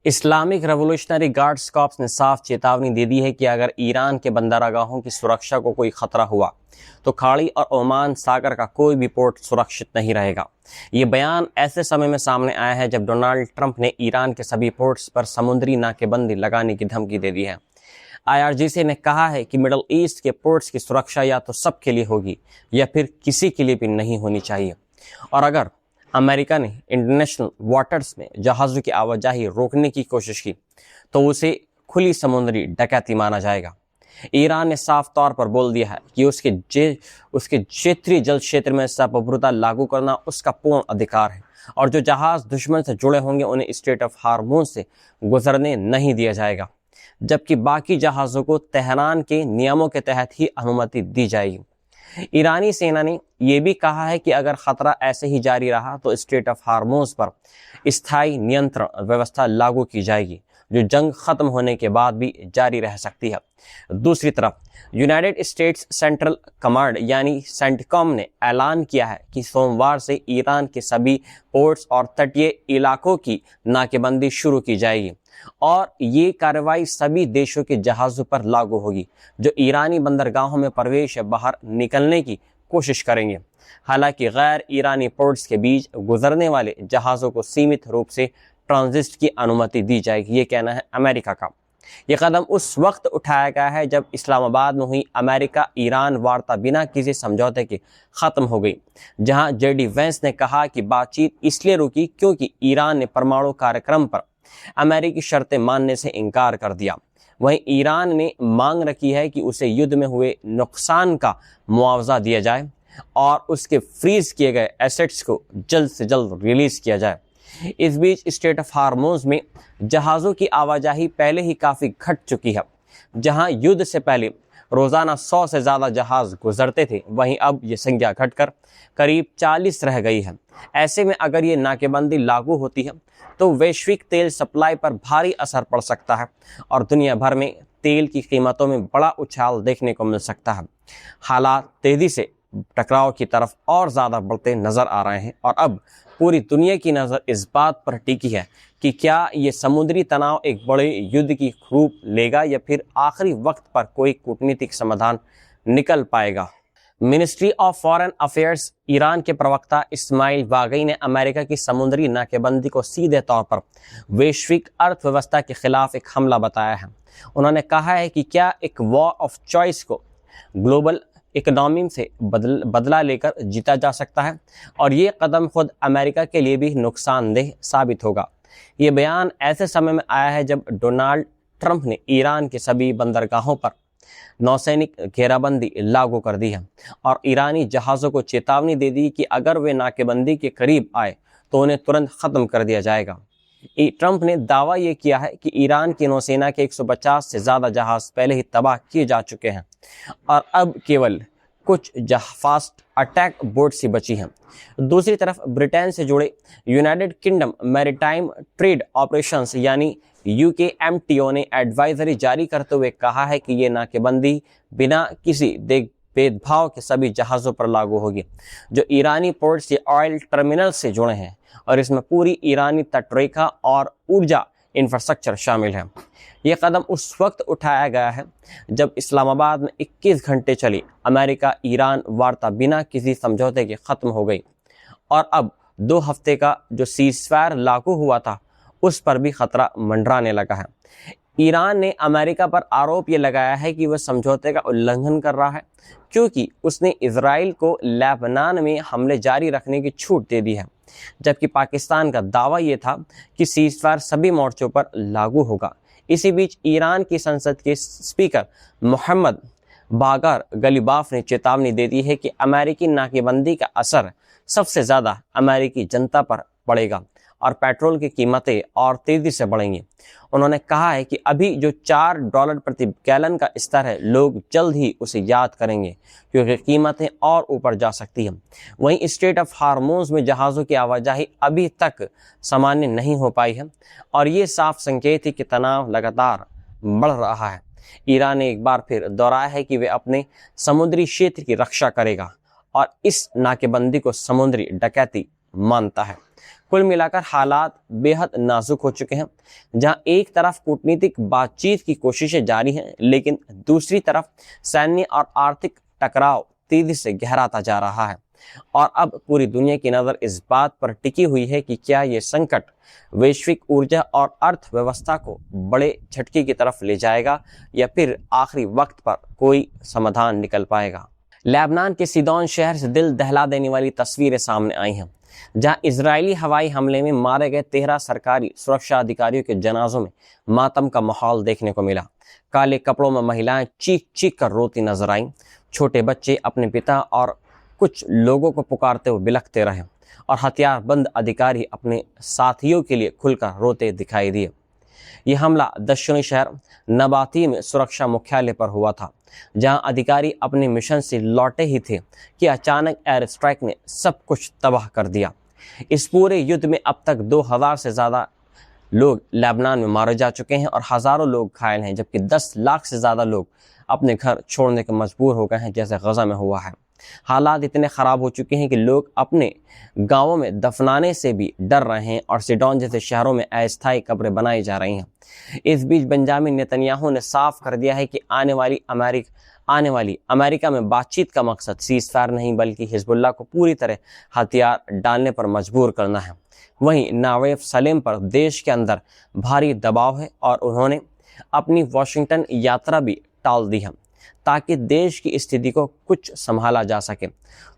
Islamic revolutionary guards corps ने साफ चेतावनी दे दी है कि अगर ईरान के बंदरगाहों की सुरक्षा को कोई खतरा हुआ तो खाड़ी और ओमान सागर का कोई भी पोर्ट सुरक्षित नहीं रहेगा। ये बयान ऐसे समय में सामने आया है जब डोनाल्ड ट्रंप ने ईरान के सभी पोर्ट्स पर समुद्री नाकेबंदी लगाने की धमकी दे दी है। IRGC ने कहा है कि मिडल ईस्ट के पोर्ट्स की सुरक्षा या तो सबके लिए होगी या फिर किसी के लिए भी नहीं होनी चाहिए, और अगर अमेरिका ने इंटरनेशनल वाटर्स में जहाज़ों की आवाजाही रोकने की कोशिश की तो उसे खुली समुद्री डकैती माना जाएगा। ईरान ने साफ तौर पर बोल दिया है कि उसके क्षेत्रीय जल क्षेत्र में सार्वभौमता लागू करना उसका पूर्ण अधिकार है, और जो जहाज़ दुश्मन से जुड़े होंगे उन्हें स्ट्रेट ऑफ हार्मोज से गुजरने नहीं दिया जाएगा, जबकि बाकी जहाज़ों को तेहरान के नियमों के तहत ही अनुमति दी जाएगी। ईरानी सेना ने यह भी कहा है कि अगर खतरा ऐसे ही जारी रहा तो स्ट्रेट ऑफ हार्मोज पर स्थायी नियंत्रण व्यवस्था लागू की जाएगी, जो जंग खत्म होने के बाद भी जारी रह सकती है। दूसरी तरफ यूनाइटेड स्टेट्स सेंट्रल कमांड यानी सेंटकॉम ने ऐलान किया है कि सोमवार से ईरान के सभी पोर्ट्स और तटीय इलाकों की नाकेबंदी शुरू की जाएगी, और ये कार्रवाई सभी देशों के जहाज़ों पर लागू होगी जो ईरानी बंदरगाहों में प्रवेश या बाहर निकलने की कोशिश करेंगे। हालांकि गैर ईरानी पोर्ट्स के बीच गुजरने वाले जहाज़ों को सीमित रूप से ट्रांजिट की अनुमति दी जाएगी, ये कहना है अमेरिका का। ये कदम उस वक्त उठाया गया है जब इस्लामाबाद में हुई अमेरिका ईरान वार्ता बिना किसी समझौते के ख़त्म हो गई, जहां JD वेंस ने कहा कि बातचीत इसलिए रुकी क्योंकि ईरान ने परमाणु कार्यक्रम पर अमेरिकी शर्तें मानने से इनकार कर दिया। वहीं ईरान ने मांग रखी है कि उसे युद्ध में हुए नुकसान का मुआवजा दिया जाए और उसके फ्रीज किए गए एसेट्स को जल्द से जल्द रिलीज किया जाए। इस बीच स्ट्रेट ऑफ हार्मोज में जहाज़ों की आवाजाही पहले ही काफ़ी घट चुकी है। जहां युद्ध से पहले रोज़ाना 100 से ज़्यादा जहाज़ गुजरते थे, वहीं अब ये संख्या घटकर करीब 40 रह गई है। ऐसे में अगर ये नाकेबंदी लागू होती है तो वैश्विक तेल सप्लाई पर भारी असर पड़ सकता है और दुनिया भर में तेल की कीमतों में बड़ा उछाल देखने को मिल सकता है। हालात तेजी से टकराव की तरफ और ज़्यादा बढ़ते नज़र आ रहे हैं, और अब पूरी दुनिया की नज़र इस बात पर टिकी है कि क्या ये समुद्री तनाव एक बड़े युद्ध की रूप लेगा या फिर आखिरी वक्त पर कोई कूटनीतिक समाधान निकल पाएगा। Ministry of foreign affairs Iran के प्रवक्ता इस्माइल बागई ने अमेरिका की समुद्री नाकेबंदी को सीधे तौर पर वैश्विक अर्थव्यवस्था के खिलाफ एक हमला बताया है। उन्होंने कहा है कि क्या एक वॉर ऑफ चॉइस को ग्लोबल इकोनॉमी से बदला लेकर जीता जा सकता है, और ये कदम खुद अमेरिका के लिए भी नुकसानदेह साबित होगा। ये बयान ऐसे समय में आया है जब डोनाल्ड ट्रंप ने ईरान के सभी बंदरगाहों पर नौसैनिक घेराबंदी लागू कर दी है और ईरानी जहाज़ों को चेतावनी दे दी कि अगर वे नाकेबंदी के करीब आए तो उन्हें तुरंत ख़त्म कर दिया जाएगा। ट्रंप ने दावा ये किया है कि ईरान की नौसेना के 150 से ज़्यादा जहाज़ पहले ही तबाह किए जा चुके हैं और अब केवल कुछ फास्ट अटैक बोट्स ही बची हैं। दूसरी तरफ ब्रिटेन से जुड़े United kingdom maritime trade operations यानी UKMTO ने एडवाइजरी जारी करते हुए कहा है कि ये नाकेबंदी बिना किसी भेदभाव के सभी जहाज़ों पर लागू होगी जो ईरानी पोर्ट्स या ऑयल टर्मिनल से जुड़े हैं, और इसमें पूरी ईरानी तटरेखा और ऊर्जा इंफ्रास्ट्रक्चर शामिल है। ये कदम उस वक्त उठाया गया है जब इस्लामाबाद में 21 घंटे चली अमेरिका ईरान वार्ता बिना किसी समझौते के ख़त्म हो गई, और अब 2 हफ्ते का जो सीज़फायर लागू हुआ था उस पर भी खतरा मंडराने लगा है। ईरान ने अमेरिका पर आरोप ये लगाया है कि वह समझौते का उल्लंघन कर रहा है क्योंकि उसने इजराइल को लेबनान में हमले जारी रखने की छूट दे दी है, जबकि पाकिस्तान का दावा ये था कि सीज़फायर सभी मोर्चों पर लागू होगा। इसी बीच ईरान की संसद के स्पीकर मोहम्मद बागर गलीबाफ ने चेतावनी दे दी है कि अमेरिकी नाकेबंदी का असर सबसे ज़्यादा अमेरिकी जनता पर पड़ेगा और पेट्रोल की कीमतें और तेज़ी से बढ़ेंगी। उन्होंने कहा है कि अभी जो $4 प्रति गैलन का स्तर है, लोग जल्द ही उसे याद करेंगे क्योंकि कीमतें और ऊपर जा सकती हैं। वहीं स्ट्रेट ऑफ हार्मोज में जहाज़ों की आवाजाही अभी तक सामान्य नहीं हो पाई है और ये साफ संकेत है कि तनाव लगातार बढ़ रहा है। ईरान ने एक बार फिर दोहराया है कि वे अपने समुद्री क्षेत्र की रक्षा करेगा और इस नाकेबंदी को समुद्री डकैती मानता है। कुल मिलाकर हालात बेहद नाजुक हो चुके हैं, जहां एक तरफ कूटनीतिक बातचीत की कोशिशें जारी हैं, लेकिन दूसरी तरफ सैन्य और आर्थिक टकराव तेजी से गहराता जा रहा है। और अब पूरी दुनिया की नज़र इस बात पर टिकी हुई है कि क्या ये संकट वैश्विक ऊर्जा और अर्थव्यवस्था को बड़े झटके की तरफ ले जाएगा या फिर आखिरी वक्त पर कोई समाधान निकल पाएगा। लेबनान के सीदोन शहर से दिल दहला देने वाली तस्वीरें सामने आई हैं, जहां इजरायली हवाई हमले में मारे गए 13 सरकारी सुरक्षा अधिकारियों के जनाजों में मातम का माहौल देखने को मिला। काले कपड़ों में महिलाएं चीख चीख कर रोती नजर आईं। छोटे बच्चे अपने पिता और कुछ लोगों को पुकारते हुए बिलखते रहे और हथियारबंद अधिकारी अपने साथियों के लिए खुलकर रोते दिखाई दिए। यह हमला दक्षिणी शहर नबाती में सुरक्षा मुख्यालय पर हुआ था, जहां अधिकारी अपने मिशन से लौटे ही थे कि अचानक एयर स्ट्राइक ने सब कुछ तबाह कर दिया। इस पूरे युद्ध में अब तक 2000 से ज़्यादा लोग लेबनान में मारे जा चुके हैं और हज़ारों लोग घायल हैं, जबकि 10 लाख से ज़्यादा लोग अपने घर छोड़ने के मजबूर हो गए हैं, जैसे गजा में हुआ है। हालात इतने ख़राब हो चुके हैं कि लोग अपने गांवों में दफनाने से भी डर रहे हैं और सीडोन जैसे शहरों में अस्थायी कब्रें बनाई जा रही हैं। इस बीच बेंजामिन नेतन्याहू ने साफ कर दिया है कि आने वाली अमेरिका में बातचीत का मकसद सीज़फायर नहीं, बल्कि हिजबुल्लाह को पूरी तरह हथियार डालने पर मजबूर करना है। वहीं नवाब सलेम पर देश के अंदर भारी दबाव है और उन्होंने अपनी वाशिंगटन यात्रा भी टाल दी है ताकि देश की स्थिति को कुछ संभाला जा सके।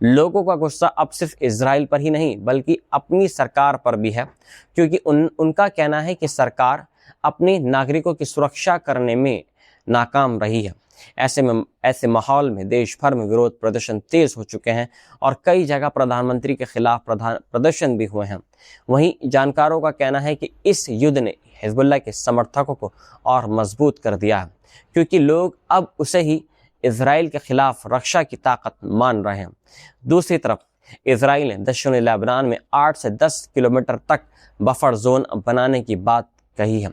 लोगों का गुस्सा अब सिर्फ इजराइल पर ही नहीं बल्कि अपनी सरकार पर भी है, क्योंकि उनका कहना है कि सरकार अपने नागरिकों की सुरक्षा करने में नाकाम रही है। ऐसे माहौल में देश भर में विरोध प्रदर्शन तेज हो चुके हैं और कई जगह प्रधानमंत्री के खिलाफ प्रदर्शन भी हुए हैं। वहीं जानकारों का कहना है कि इस युद्ध ने हिजबुल्लाह के समर्थकों को और मजबूत कर दिया है, क्योंकि लोग अब उसे ही इजराइल के खिलाफ रक्षा की ताकत मान रहे हैं। दूसरी तरफ इजराइल ने दक्षिणी लेबनान में 8 से 10 किलोमीटर तक बफर जोन बनाने की बात कही है,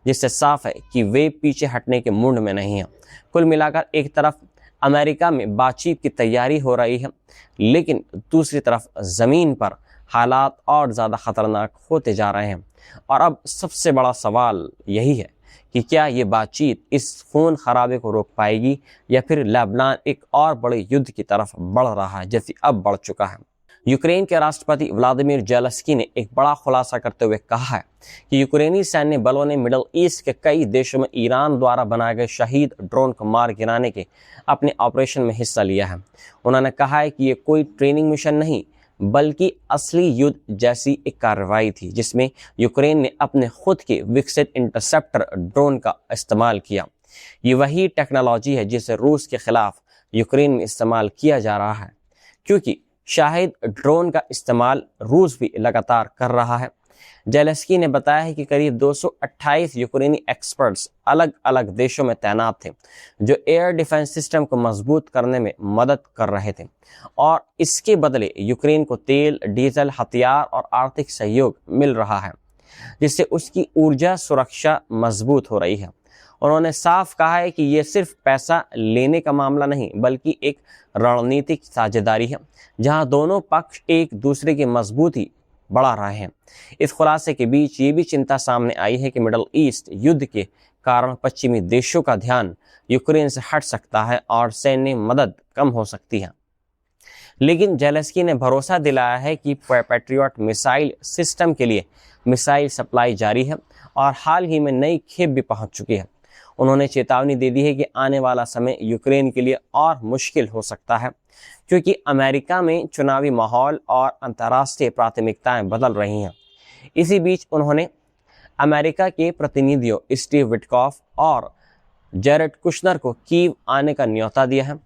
जिससे साफ है कि वे पीछे हटने के मूड में नहीं हैं। कुल मिलाकर एक तरफ अमेरिका में बातचीत की तैयारी हो रही है, लेकिन दूसरी तरफ ज़मीन पर हालात और ज़्यादा खतरनाक होते जा रहे हैं। और अब सबसे बड़ा सवाल यही है कि क्या ये बातचीत इस खून खराबे को रोक पाएगी या फिर लेबनान एक और बड़े युद्ध की तरफ बढ़ रहा है, जैसे अब बढ़ चुका है। यूक्रेन के राष्ट्रपति व्लादिमीर जेलेंस्की ने एक बड़ा खुलासा करते हुए कहा है कि यूक्रेनी सैन्य बलों ने मिडल ईस्ट के कई देशों में ईरान द्वारा बनाए गए शहीद ड्रोन को मार गिराने के अपने ऑपरेशन में हिस्सा लिया है। उन्होंने कहा है कि ये कोई ट्रेनिंग मिशन नहीं बल्कि असली युद्ध जैसी एक कार्रवाई थी, जिसमें यूक्रेन ने अपने खुद के विकसित इंटरसेप्टर ड्रोन का इस्तेमाल किया। ये वही टेक्नोलॉजी है जिसे रूस के खिलाफ यूक्रेन में इस्तेमाल किया जा रहा है, क्योंकि शाहिद ड्रोन का इस्तेमाल रूस भी लगातार कर रहा है। जेलेंस्की ने बताया है कि करीब 228 यूक्रेनी एक्सपर्ट्स अलग अलग देशों में तैनात थे, जो एयर डिफेंस सिस्टम को मजबूत करने में मदद कर रहे थे और इसके बदले यूक्रेन को तेल, डीजल, हथियार और आर्थिक सहयोग मिल रहा है, जिससे उसकी ऊर्जा सुरक्षा मजबूत हो रही है। उन्होंने साफ कहा है कि ये सिर्फ पैसा लेने का मामला नहीं बल्कि एक रणनीतिक साझेदारी है, जहां दोनों पक्ष एक दूसरे की मजबूती बढ़ा रहे हैं। इस खुलासे के बीच ये भी चिंता सामने आई है कि मिडल ईस्ट युद्ध के कारण पश्चिमी देशों का ध्यान यूक्रेन से हट सकता है और सैन्य मदद कम हो सकती है। लेकिन जेलेंस्की ने भरोसा दिलाया है कि पैट्रियट मिसाइल सिस्टम के लिए मिसाइल सप्लाई जारी है और हाल ही में नई खेप भी पहुंच चुकी है। उन्होंने चेतावनी दे दी है कि आने वाला समय यूक्रेन के लिए और मुश्किल हो सकता है, क्योंकि अमेरिका में चुनावी माहौल और अंतर्राष्ट्रीय प्राथमिकताएं बदल रही हैं। इसी बीच उन्होंने अमेरिका के प्रतिनिधियों स्टीव विटकॉफ और जेरेड कुशनर को कीव आने का न्योता दिया है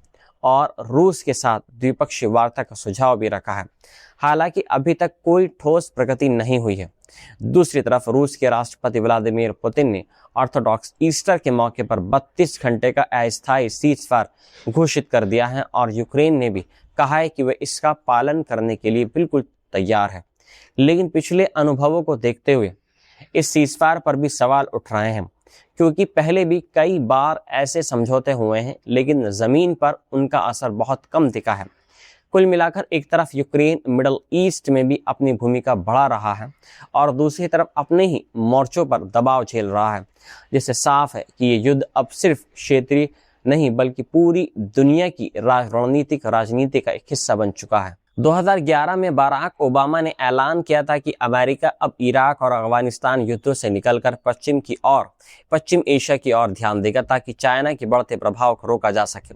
और रूस के साथ द्विपक्षीय वार्ता का सुझाव भी रखा है। हालांकि अभी तक कोई ठोस प्रगति नहीं हुई है। दूसरी तरफ रूस के राष्ट्रपति व्लादिमीर पुतिन ने ऑर्थोडॉक्स ईस्टर के मौके पर 32 घंटे का अस्थायी सीज़फायर घोषित कर दिया है और यूक्रेन ने भी कहा है कि वे इसका पालन करने के लिए बिल्कुल तैयार है। लेकिन पिछले अनुभवों को देखते हुए इस सीज़फायर पर भी सवाल उठ रहे हैं, क्योंकि पहले भी कई बार ऐसे समझौते हुए हैं लेकिन ज़मीन पर उनका असर बहुत कम दिखा है। कुल मिलाकर एक तरफ यूक्रेन मिडल ईस्ट में भी अपनी भूमिका बढ़ा रहा है और दूसरी तरफ अपने ही मोर्चों पर दबाव झेल रहा है, जिससे साफ है कि ये युद्ध अब सिर्फ क्षेत्रीय नहीं बल्कि पूरी दुनिया की रणनीतिक राजनीति का एक हिस्सा बन चुका है। 2011 में बराक ओबामा ने ऐलान किया था कि अमेरिका अब इराक और अफगानिस्तान युद्धों से निकलकर पश्चिम एशिया की ओर ध्यान देगा ताकि चाइना के बढ़ते प्रभाव को रोका जा सके।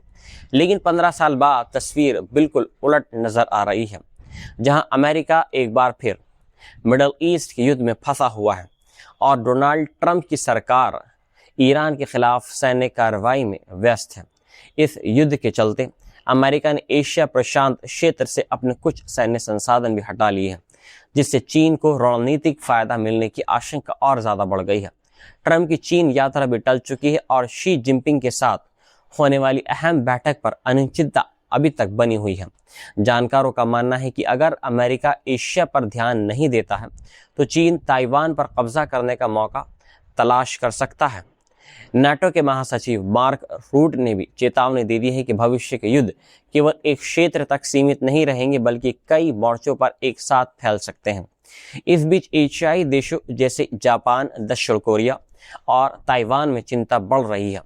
लेकिन 15 साल बाद तस्वीर बिल्कुल उलट नजर आ रही है, जहां अमेरिका एक बार फिर मिडल ईस्ट के युद्ध में फंसा हुआ है और डोनाल्ड ट्रंप की सरकार ईरान के खिलाफ सैन्य कार्रवाई में व्यस्त है। इस युद्ध के चलते अमेरिका ने एशिया प्रशांत क्षेत्र से अपने कुछ सैन्य संसाधन भी हटा लिए हैं, जिससे चीन को रणनीतिक फायदा मिलने की आशंका और ज्यादा बढ़ गई है। ट्रंप की चीन यात्रा भी टल चुकी है और शी जिनपिंग के साथ होने वाली अहम बैठक पर अनिश्चितता अभी तक बनी हुई है। जानकारों का मानना है कि अगर अमेरिका एशिया पर ध्यान नहीं देता है तो चीन ताइवान पर कब्जा करने का मौका तलाश कर सकता है। नाटो के महासचिव मार्क रूट ने भी चेतावनी दे दी है कि भविष्य के युद्ध केवल एक क्षेत्र तक सीमित नहीं रहेंगे बल्कि कई मोर्चों पर एक साथ फैल सकते हैं। इस बीच एशियाई देशों जैसे जापान, दक्षिण कोरिया और ताइवान में चिंता बढ़ रही है,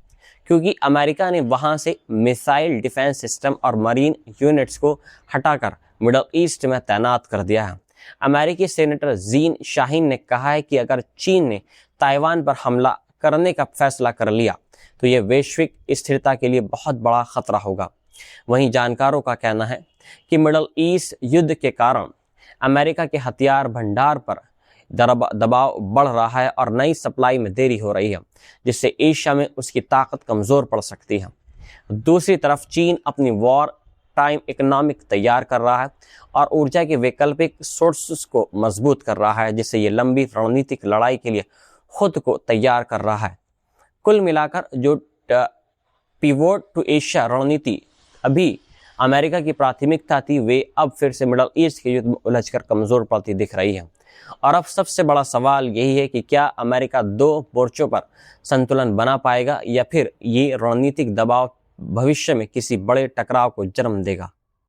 क्योंकि अमेरिका ने वहां से मिसाइल डिफेंस सिस्टम और मरीन यूनिट्स को हटाकर मिडल ईस्ट में तैनात कर दिया है। अमेरिकी सेनेटर जीन शाहीन ने कहा है कि अगर चीन ने ताइवान पर हमला करने का फैसला कर लिया तो यह वैश्विक स्थिरता के लिए बहुत बड़ा खतरा होगा। वहीं जानकारों का कहना है कि मिडल ईस्ट युद्ध के कारण अमेरिका के हथियार भंडार पर दबाव बढ़ रहा है और नई सप्लाई में देरी हो रही है, जिससे एशिया में उसकी ताकत कमजोर पड़ सकती है। दूसरी तरफ चीन अपनी वॉर टाइम इकोनॉमिक तैयार कर रहा है और ऊर्जा के वैकल्पिक सोर्सेस को मजबूत कर रहा है, जिससे ये लंबी रणनीतिक लड़ाई के लिए खुद को तैयार कर रहा है। कुल मिलाकर जो पिवोट टू एशिया रणनीति अभी अमेरिका की प्राथमिकता थी, वे अब फिर से मिडल ईस्ट के युद्ध में उलझकर कमजोर पड़ती दिख रही है। और अब सबसे बड़ा सवाल यही है कि क्या अमेरिका दो मोर्चों पर संतुलन बना पाएगा या फिर ये रणनीतिक दबाव भविष्य में किसी बड़े टकराव को जन्म देगा।